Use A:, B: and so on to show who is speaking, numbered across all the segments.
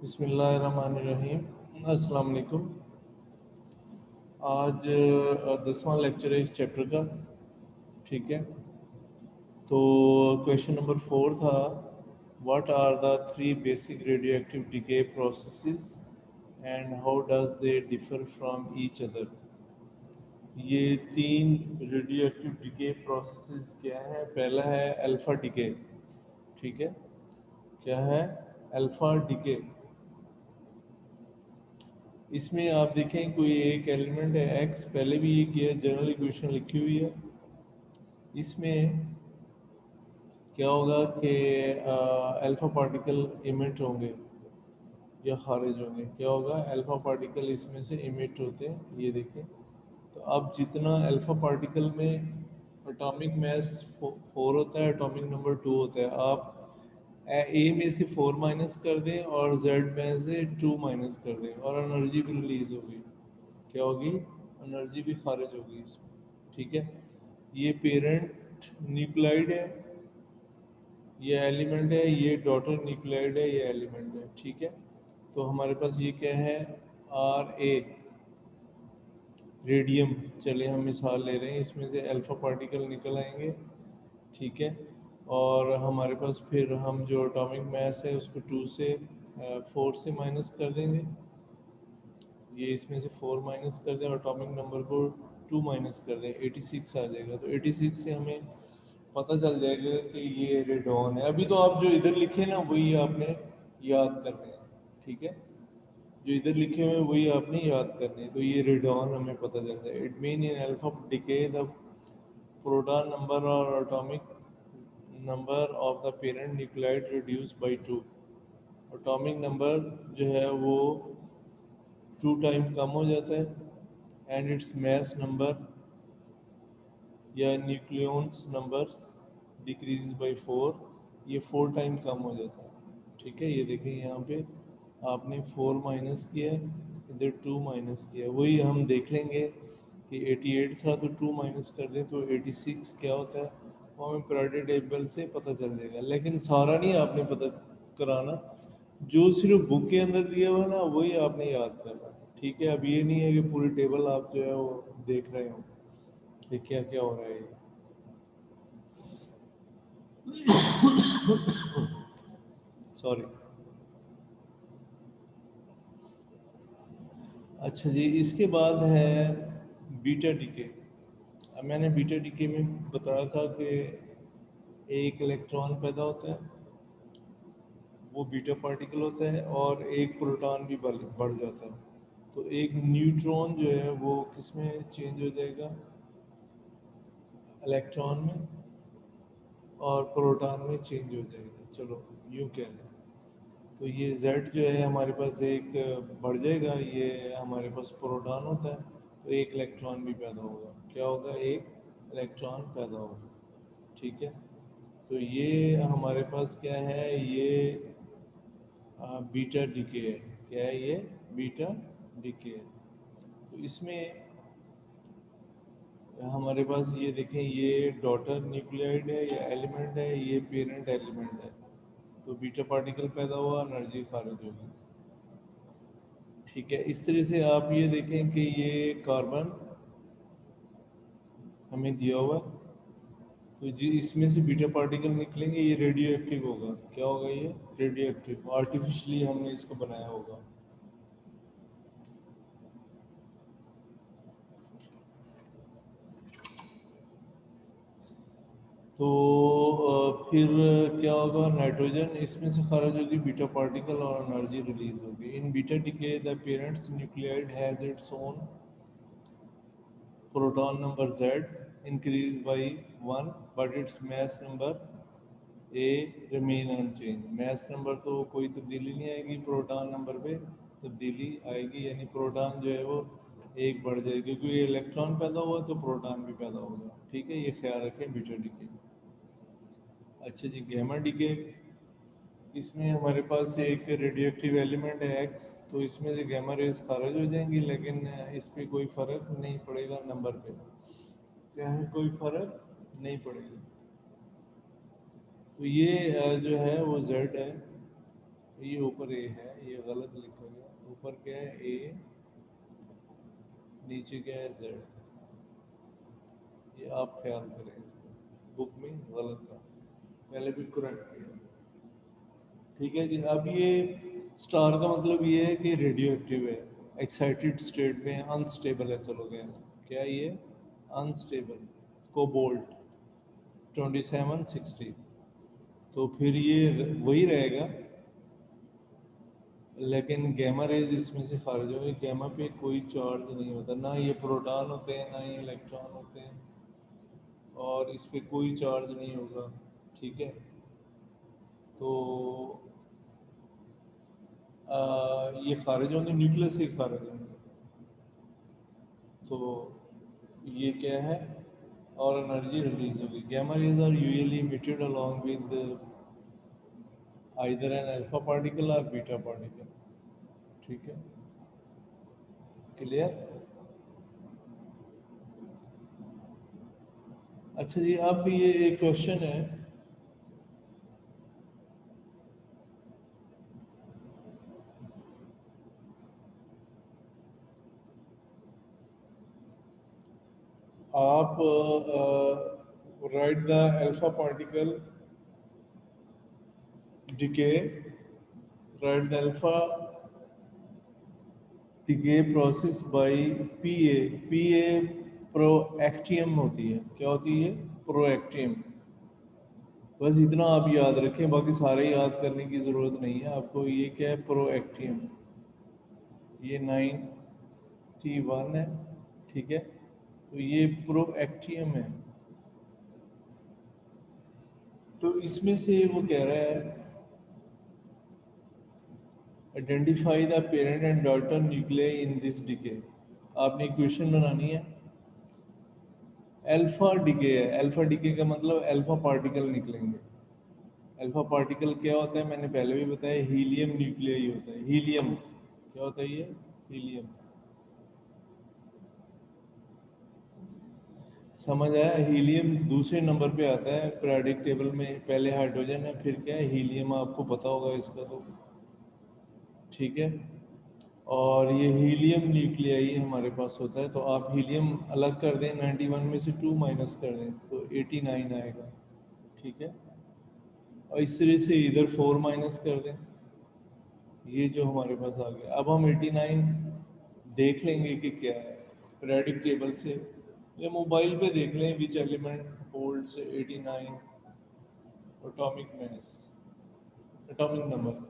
A: बिस्मिल्लाहिर्रहमानिर्रहीम। अस्सलाम वालेकुम। आज 10वां लेक्चर है इस चैप्टर का। ठीक है, तो क्वेश्चन नंबर 4 था, what are the three basic radioactive decay processes and how does they differ from each other. ये तीन रेडियोएक्टिव डिके प्रोसेसेस क्या है? पहला है अल्फा डिके। ठीक है, क्या है? Alpha decay. इसमें आप देखें कोई एक एलिमेंट है एक्स, पहले भी ये किया, जनरल इक्वेशन लिखी हुई है। इसमें क्या होगा कि अल्फा पार्टिकल इमिट होंगे या खारिज होंगे। क्या होगा? अल्फा पार्टिकल इसमें से इमिट होते हैं, ये देखें। तो अब जितना अल्फा पार्टिकल में एटॉमिक मास 4 होता है, एटॉमिक नंबर 2 होता है, आप ए में से 4 माइनस कर दें और जेड में से 2 माइनस कर दें और एनर्जी भी रिलीज होगी। क्या होगी? एनर्जी भी खारिज होगी इसमें। ठीक है, ये पेरेंट न्यूक्लाइड है, ये एलिमेंट है, ये डॉटर न्यूक्लाइड है, ये एलिमेंट है। ठीक है, तो हमारे पास ये क्या है? R A radium. चलिए हम मिसाल ले रहे हैं, इसमें से अल्फा पार्टिकल निकल आएंगे। ठीक है, और हमारे पास फिर हम जो एटॉमिक मास है उसको 2 से 4 से माइनस कर देंगे। ये इसमें से 4 माइनस कर दें और एटॉमिक नंबर को 2 माइनस कर दें, 86 आ जाएगा। तो 86 से हमें पता चल जाएगा कि ये रेडॉन है। अभी तो आप जो इधर लिखे ना वही आपने याद करने हैं। ठीक है, जो इधर लिखे हुए हैं वही आपने याद करने हैं। तो ये रेडॉन हमें पता चल जाएगा। It mean in alpha decay the proton number और atomic number of the parent nuclide reduce by 2। Atomic number जो है वो 2 टाइम कम हो जाता है एंड इट्स मास नंबर या न्यूक्लियॉन्स नंबर्स डिक्रीज बाई 4। ये 4 टाइम कम हो जाता है। ठीक है, ये देखें यहाँ पे आपने 4 माइनस किया, इधर 2 माइनस किया। वही हम देख लेंगे कि 88 था तो 2 माइनस कर दें तो 86 क्या होता है, वो हमें पीरियोडिक टेबल से पता चल जाएगा। लेकिन सारा नहीं आपने पता कराना, जो सिर्फ बुक के अंदर दिया हुआ है ना वही आपने याद करना। ठीक है, अब ये नहीं है कि पूरी टेबल आप जो है वो देख रहे हो कि क्या क्या हो रहा है ये। सॉरी। अच्छा जी, इसके बाद है बीटा डीके। अब मैंने बीटा डीके में बताया था कि एक इलेक्ट्रॉन पैदा होता है, वो बीटा पार्टिकल होता है, और एक प्रोटॉन भी बढ़ जाता है। तो एक न्यूट्रॉन जो है वो किस में चेंज हो जाएगा? इलेक्ट्रॉन में, और प्रोटॉन में चेंज हो जाएगा। चलो यूँ कह लें। तो ये Z जो है हमारे पास एक बढ़ जाएगा, ये हमारे पास प्रोटॉन होता है, तो एक इलेक्ट्रॉन भी पैदा होगा। क्या होगा? एक इलेक्ट्रॉन पैदा होगा। ठीक है, तो ये हमारे पास क्या है? ये बीटा डीके है। क्या है ये? बीटा डीके है। तो इसमें हमारे पास ये देखें, ये डॉटर न्यूक्लियाइड है या एलिमेंट है, ये पेरेंट एलिमेंट है। तो बीटा पार्टिकल पैदा हुआ, एनर्जी खारिज होगी। ठीक है, इस तरह से आप ये देखें कि ये कार्बन हमें दिया हुआ है, तो जी इसमें से बीटा पार्टिकल निकलेंगे, ये रेडियो एक्टिव होगा। क्या होगा? ये रेडियो एक्टिव, आर्टिफिशियली हमने इसको बनाया होगा। तो फिर क्या होगा? नाइट्रोजन इसमें से खारिज होगी, बीटा पार्टिकल, और एनर्जी रिलीज होगी। In beta decay the parents nuclide has its own proton number Z increase by 1 but its mass number A remain unchanged। mass number तो कोई तब्दीली नहीं आएगी, प्रोटॉन नंबर पे तब्दीली आएगी, यानी प्रोटॉन जो है वो एक बढ़ जाएगी, क्योंकि ये इलेक्ट्रॉन पैदा हुआ तो प्रोटॉन भी पैदा होगा। ठीक है, ये ख्याल रखें बीटा डीके। अच्छा जी, गैमा डीके। इसमें हमारे पास एक रेडियो एक्टिव एलिमेंट है X, तो इसमें से गैमा रेज खारिज हो जाएंगी, लेकिन इस पर कोई फ़र्क नहीं पड़ेगा नंबर पे। क्या है? कोई फर्क नहीं पड़ेगा। तो ये जो है वो Z है, ये ऊपर ए है, ये गलत लिखा गया। ऊपर क्या है? ए, नीचे क्या है? जेड। ये आप ख्याल करें, इसका बुक में गलत था, पहले भी करेक्ट किया। ठीक है जी। अब ये स्टार का मतलब ये है कि रेडियो एक्टिव है, एक्साइटेड स्टेट में, अनस्टेबल है। चलो गया, क्या ये? अनस्टेबल। कोबाल्ट 2760, तो फिर ये वही रहेगा, लेकिन गैमा रेज इसमें से खारिज होंगे। गैमा पे कोई चार्ज नहीं होता, ना ये प्रोटॉन होते हैं ना ये इलेक्ट्रॉन होते हैं, और इस पे कोई चार्ज नहीं होगा। ठीक है, तो ये खारिज होंगे, न्यूक्लियस से खारिज होंगे। तो ये क्या है? और एनर्जी रिलीज होगी। Gamma rays are usually emitted along with either an alpha particle और बीटा पार्टिकल। ठीक है, क्लियर? अच्छा जी, अब ये एक क्वेश्चन है, आप write the alpha particle decay, write the alpha decay process by PA. PA protactinium होती है। क्या होती है? प्रोएक्टियम। बस इतना आप याद रखें, बाकी सारे याद करने की ज़रूरत नहीं है आपको। ये क्या है? प्रोएक्टियम। ये 91 है। ठीक है, तो ये प्रोएक्टियम है। तो इसमें से वो कह रहा है, identify the parent and daughter nuclei in this decay. आपने इक्वेशन बनानी है। अल्फा डिके है, अल्फा डिके का मतलब अल्फा पार्टिकल निकलेंगे। अल्फा पार्टिकल क्या होता है? मैंने पहले भी बताया, हीलियम न्यूक्लियाई होता है। हीलियम क्या होता है? ये हीलियम। समझ आया? हीलियम दूसरे नंबर पे आता है पीरियोडिक टेबल में, पहले हाइड्रोजन है, फिर क्या है? हीलियम। आपको पता होगा इसका तो। ठीक है, और ये हीलियम न्यूक्लियाई हमारे पास होता है। तो आप हीलियम अलग कर दें, 91 में से 2 माइनस कर दें तो 89 आएगा। ठीक है, और इस तरह से इधर 4 माइनस कर दें, ये जो हमारे पास आ गया। अब हम 89 देख लेंगे कि क्या है पीरियोडिक टेबल से, या मोबाइल पे देख लें, which element holds 89 atomic mass, atomic number.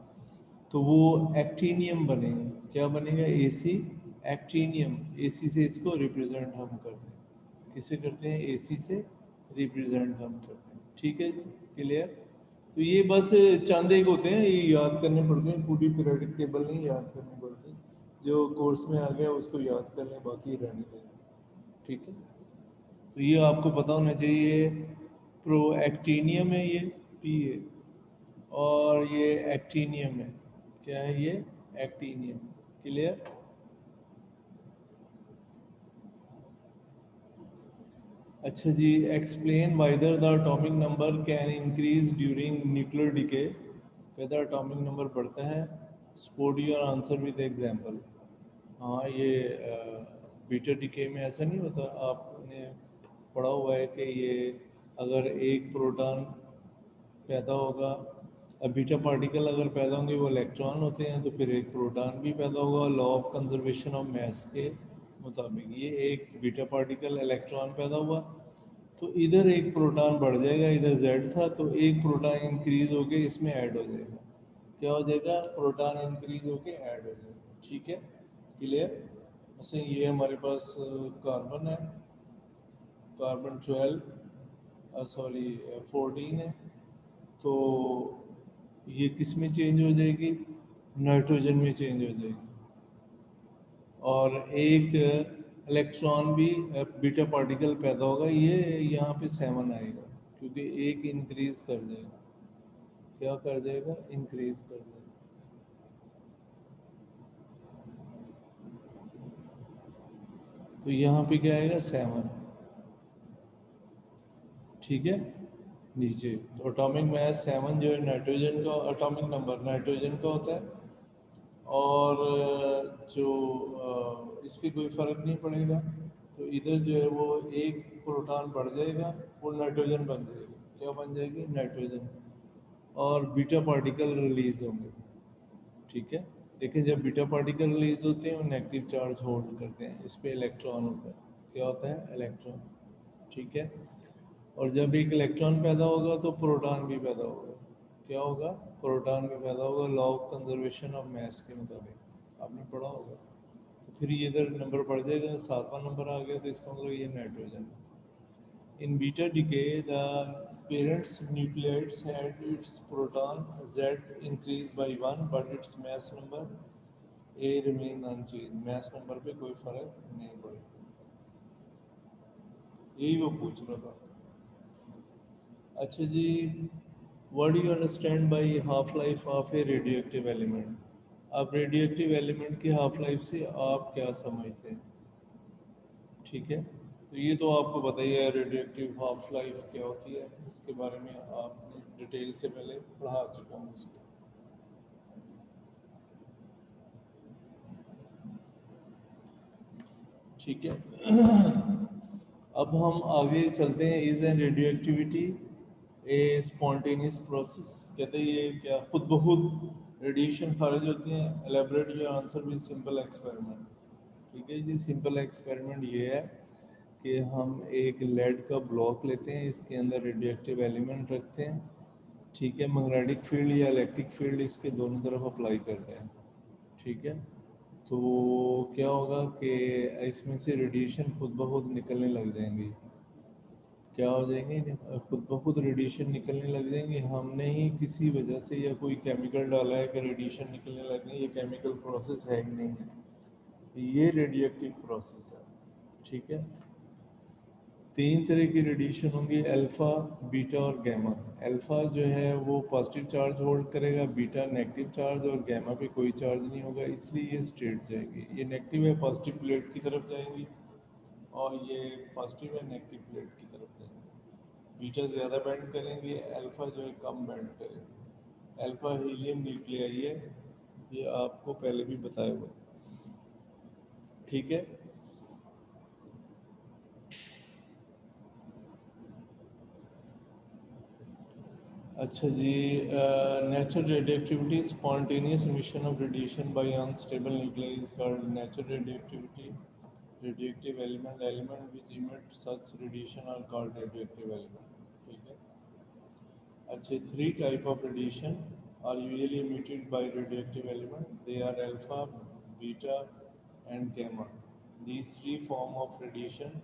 A: तो वो एक्टीनियम बनेगा। क्या बनेगा? AC actinium. एसी से इसको रिप्रेजेंट हम करते हैं। किसे करते हैं? एसी से रिप्रेजेंट हम करते हैं। ठीक है जी, क्लियर? तो ये बस चंद एक होते हैं, ये याद करने पड़ते हैं, पूरी पीरियोडिक टेबल नहीं याद करनी पड़ती। जो कोर्स में आ गया उसको याद कर लें, बाकी रहने दें। ठीक है, तो ये आपको पता होना चाहिए। प्रो एक्टीनियम है ये, पी ए, और ये एक्टीनियम है। क्या है ये? एक्टीनियम। क्लियर? अच्छा जी, explain whether the atomic number can increase during nuclear decay. whether atomic number बढ़ता है। Support your answer with example. हाँ, ये बीटा डिके में ऐसा नहीं होता? आपने पढ़ा हुआ है कि ये अगर एक प्रोटॉन पैदा होगा, अब बीटा पार्टिकल अगर पैदा होंगे वो इलेक्ट्रॉन होते हैं, तो फिर एक प्रोटॉन भी पैदा होगा law of conservation of mass के मुताबिक। ये एक बीटा पार्टिकल इलेक्ट्रॉन पैदा हुआ, तो इधर एक प्रोटॉन बढ़ जाएगा, इधर जेड था, तो एक प्रोटॉन इंक्रीज होके इसमें ऐड हो जाएगा। क्या हो जाएगा? प्रोटॉन इंक्रीज होके ऐड हो जाएगा। ठीक है, क्लियर? जैसे ये हमारे पास कार्बन है, कार्बन 12, सॉरी 14 है, तो ये किस में चेंज हो जाएगी? नाइट्रोजन में चेंज हो जाएगी। और एक इलेक्ट्रॉन भी बीटा पार्टिकल पैदा होगा, ये यहाँ पे 7 आएगा, क्योंकि एक इंक्रीज कर देगा। क्या कर देगा? इंक्रीज कर देगा। तो यहाँ पे क्या आएगा? 7। ठीक है, नीचे। तो एटॉमिक मास 7 जो है नाइट्रोजन का एटॉमिक नंबर नाइट्रोजन का होता है। और जो इस पर कोई फ़र्क नहीं पड़ेगा। तो इधर जो है वो एक प्रोटॉन बढ़ जाएगा, वो नाइट्रोजन बन जाएगी। क्या बन जाएगी? नाइट्रोजन। और बीटा पार्टिकल रिलीज होंगे। ठीक है। देखिए जब बीटा पार्टिकल रिलीज होते हैं वो नेगेटिव चार्ज होल्ड करते हैं, इस पे इलेक्ट्रॉन होता है। क्या होता है? इलेक्ट्रॉन। ठीक है। और जब एक इलेक्ट्रॉन पैदा होगा तो प्रोटॉन भी पैदा होगा। क्या होगा? प्रोटॉन भी पैदा होगा, law of conservation of mass के मुताबिक आपने पढ़ा होगा। तो फिर ये इधर नंबर बढ़ जाएगा, 7वां नंबर आ गया, तो इसका मतलब ये नाइट्रोजन है। In beta decay, the parent nucleids had its proton Z increased by 1, but its mass number A remain unchanged. mass number पे कोई फर्क नहीं पड़ेगा। यही वो पूछ रहा था। अच्छा जी, what do you understand by half life of a radioactive element? अब रेडियोएक्टिव एलिमेंट की हाफ लाइफ से आप क्या समझते हैं? ठीक है। तो ये तो आपको पता ही है रेडियोएक्टिव हाफ लाइफ क्या होती है, इसके बारे में आपने डिटेल से पहले पढ़ा चुका हूँ उसको। ठीक है। अब हम आगे चलते हैं। Is an radio activity A spontaneous process? कहते हैं ये क्या खुद ब खुद रेडिएशन खारिज होती है? Elaborate your answer with simple experiment. ठीक है जी। सिंपल एक्सपेरिमेंट ये है कि हम एक लेड का ब्लॉक लेते हैं, इसके अंदर रेडियो एक्टिव एलिमेंट रखते हैं। ठीक है। मैग्नेटिक फील्ड या इलेक्ट्रिक फील्ड इसके दोनों तरफ अप्लाई करते हैं। ठीक है। तो क्या होगा कि इसमें से रेडिएशन खुद ब खुद निकलने लग जाएंगी। क्या हो जाएंगे? खुद ब खुद रेडिएशन निकलने लग जाएंगे। हमने ही किसी वजह से या कोई केमिकल डाला है कि रेडिएशन निकलने लग गए, ये केमिकल प्रोसेस है ही नहीं है, ये रेडियोएक्टिव प्रोसेस है। ठीक है। 3 तरह की रेडिएशन होंगी, अल्फ़ा, बीटा और गैमा। अल्फ़ा जो है वो पॉजिटिव चार्ज होल्ड करेगा, बीटा नेगेटिव चार्ज, और गैमा पे कोई चार्ज नहीं होगा, इसलिए ये स्ट्रेट जाएगी। ये नेगेटिव है, पॉजिटिव प्लेट की तरफ जाएंगी, और ये पॉजिटिव है, नेगेटिव प्लेट की तरफ जाएंगी। बीटा ज़्यादा बेंड करेंगे, अल्फ़ा जो है कम बेंड करेंगे। अल्फ़ा हीलियम न्यूक्लियाई है, ये आपको पहले भी बताया हुआ है। ठीक है। अच्छा जी, natural radioactivity spontaneous emission of radiation by unstable nuclei is called natural radioactivity. Radioactive element which emit such radiation are called radioactive element। ठीक है। अच्छे 3 type of radiation are usually emitted by radioactive element, they are alpha, beta and gamma। These 3 form of radiation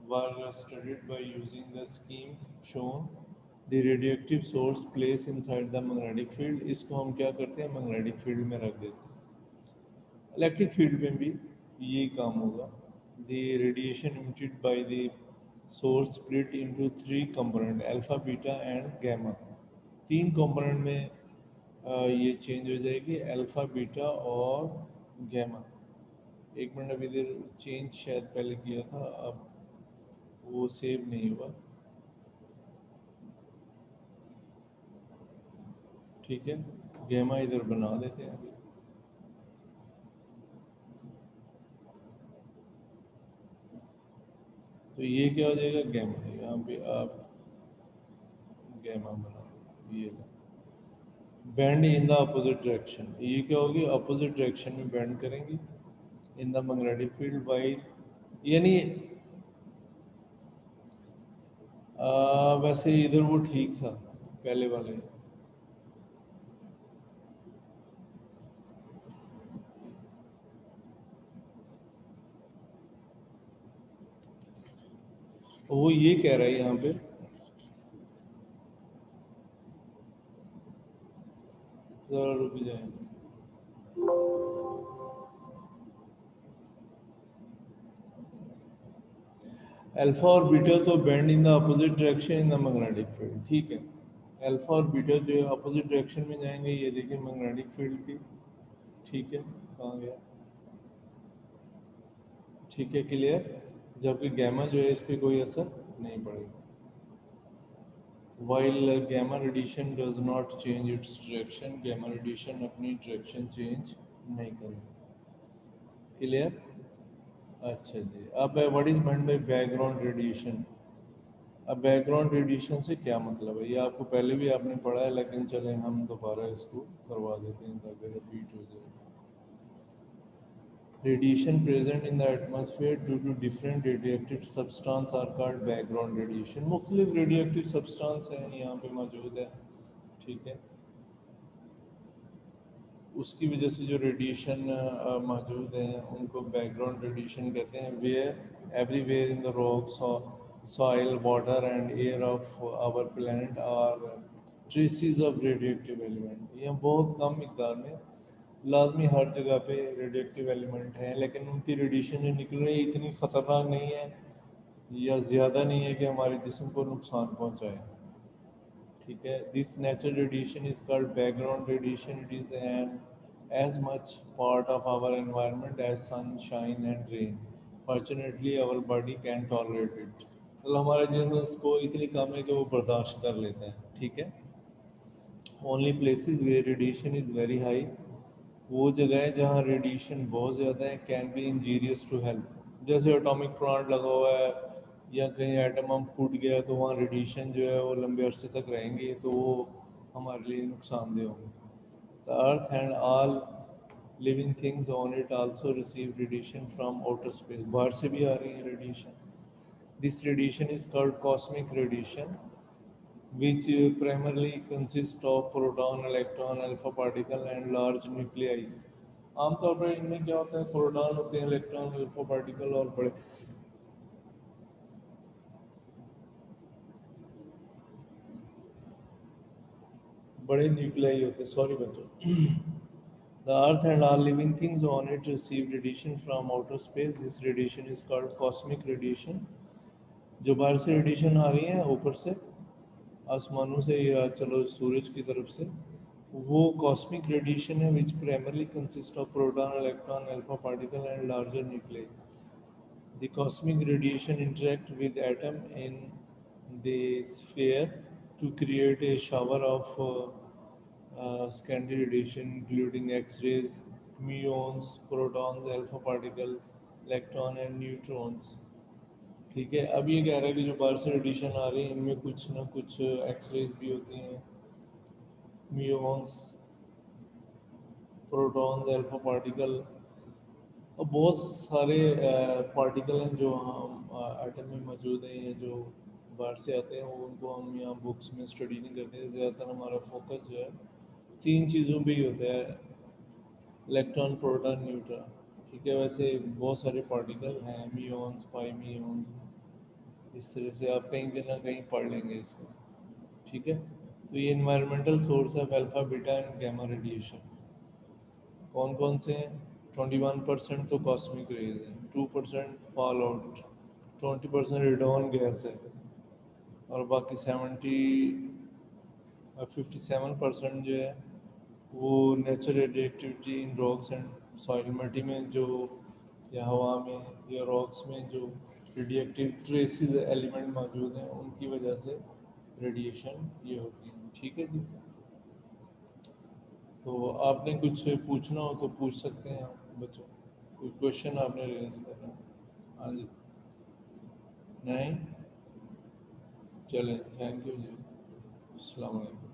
A: were studied by using the scheme shown। The radioactive source place inside the magnetic field, इसको हम क्या करते हैं? magnetic field में रख देते हैं। Electric field में भी यही काम होगा। The radiation emitted by the source split into 3 component, alpha, beta and gamma. 3 component में ये चेंज हो जाएगी, अल्फा, बीटा और गैमा। एक मिनट, अभी इधर चेंज शायद पहले किया था, अब वो सेव नहीं हुआ। ठीक है। गैमा इधर बना देते हैं अभी। तो ये क्या हो जाएगा? गैमा। यहाँ पे आप गैमा बना दो, ये bend in the opposite direction. ये क्या होगी? अपोजिट डायरेक्शन में बेंड करेंगे in the magnetic field by, यानी वैसे इधर वो ठीक था पहले वाले। वो ये कह रहा है यहाँ पे, जरा रुक जाए। अल्फा और बीटा तो bend in the opposite direction in the magnetic field. ठीक है। अल्फा और बीटा जो है अपोजिट डायरेक्शन में जाएंगे, ये देखिए मैग्नेटिक फील्ड की। ठीक है। कहाँ गया? ठीक है, क्लियर। जबकि गैमा जो है इस पर कोई असर नहीं पड़ेगा। while gamma radiation does not change its direction, gamma radiation अपनी direction change नहीं करेगी। क्लियर? अच्छा जी, अब what is meant by background radiation. अब बैकग्राउंड रेडिएशन से क्या मतलब है, ये आपको पहले भी आपने पढ़ा है, लेकिन चलें हम दोबारा इसको करवा देते हैं ताकि रिपीट हो जाए। Radiation present in the atmosphere due to different radioactive substance are called background radiation। मुख्तलिफ radioactive substance हैं यहाँ पे मौजूद है, ठीक है, उसकी वजह से जो रेडिएशन मौजूद हैं उनको बैकग्राउंड रेडिएशन कहते हैं। Where everywhere in the rocks soil water and air of our planet are traces of radioactive element. ये बहुत कम मिकदार में, लाजमी हर जगह पे रेडियोएक्टिव एलिमेंट हैं, लेकिन उनकी रेडिएशन जो निकल रही है इतनी ख़तरनाक नहीं है या ज़्यादा नहीं है कि हमारे जिस्म को नुकसान पहुंचाए, ठीक है। This natural radiation is called background radiation. It is an as much part of our environment as sunshine and rain. Fortunately our body can tolerate it. मतलब हमारे जिसम उसको इतनी कम है कि वो बर्दाश्त कर लेते हैं, ठीक है। Only places where radiation is very high, वो जगह है जहाँ रेडिएशन बहुत ज़्यादा है, can be injurious to health. जैसे एटॉमिक प्लांट लगा हुआ है या कहीं एटम बम फूट गया तो वहाँ रेडिएशन जो है वो लंबे अरसे तक रहेंगे, तो वो हमारे लिए नुकसानदेह होंगे। The earth and all living things on it also receive radiation from outer space. बाहर से भी आ रही है radiation. This radiation is called cosmic radiation which primarily consist of proton, electron, alpha particle and large nuclei। आमतौर पर इनमें क्या होता है, प्रोटॉन होते हैं, इलेक्ट्रॉन, अल्फा पार्टिकल और बड़े न्यूक्लियाई होते हैं। सॉरी बच्चों। The earth and all living things on it receive radiation from outer space। This radiation is called cosmic radiation। जो बाहर से रेडिएशन आ रही है ऊपर से आसमानों से या चलो सूरज की तरफ से, वो कॉस्मिक रेडिएशन है which primarily consist of proton, electron, alpha particle and larger nuclei. The cosmic radiation interact with atom in the sphere to create a shower of secondary radiation including X-rays, muons, protons, alpha particles, electron and neutrons। ठीक है, अब ये कह रहा है कि जो बाहर से रेडिएशन आ रही है इनमें कुछ ना कुछ एक्सरेज भी होती हैं, म्यून्स, प्रोटॉन्स, अल्फा पार्टिकल और बहुत सारे पार्टिकल हैं जो हम एटम में मौजूद हैं या जो बाहर से आते हैं, उनको हम यहाँ बुक्स में स्टडी नहीं करते। ज़्यादातर हमारा फोकस जो है तीन चीज़ों पे ही होता है, इलेक्ट्रॉन, प्रोटॉन, न्यूट्रॉन, ठीक है। वैसे बहुत सारे पार्टिकल हैं, म्यून्स, पाई म्यून्स, इस तरह से आप कहीं भी ना कहीं पढ़ लेंगे इसको, ठीक है। तो ये इन्वायरमेंटल सोर्स है alpha, beta and gamma radiation. कौन कौन से हैं? 21% तो कॉस्मिक रेज है, 2% फॉल आउट, 20% रेडॉन गैस है और बाकी 57% जो है वो natural radioactivity in rocks and soil. मिट्टी में जो या हवा में या रॉक्स में जो रेडिएक्टिव ट्रेसेस एलिमेंट मौजूद हैं उनकी वजह से रेडिएशन ये होती है, ठीक है जी। तो आपने कुछ पूछना हो तो पूछ सकते हैं आप बच्चों, कोई क्वेश्चन आपने रेज करना है? हाँ जी, नहीं, चलें, थैंक यू जी, अस्सलाम वालेकुम।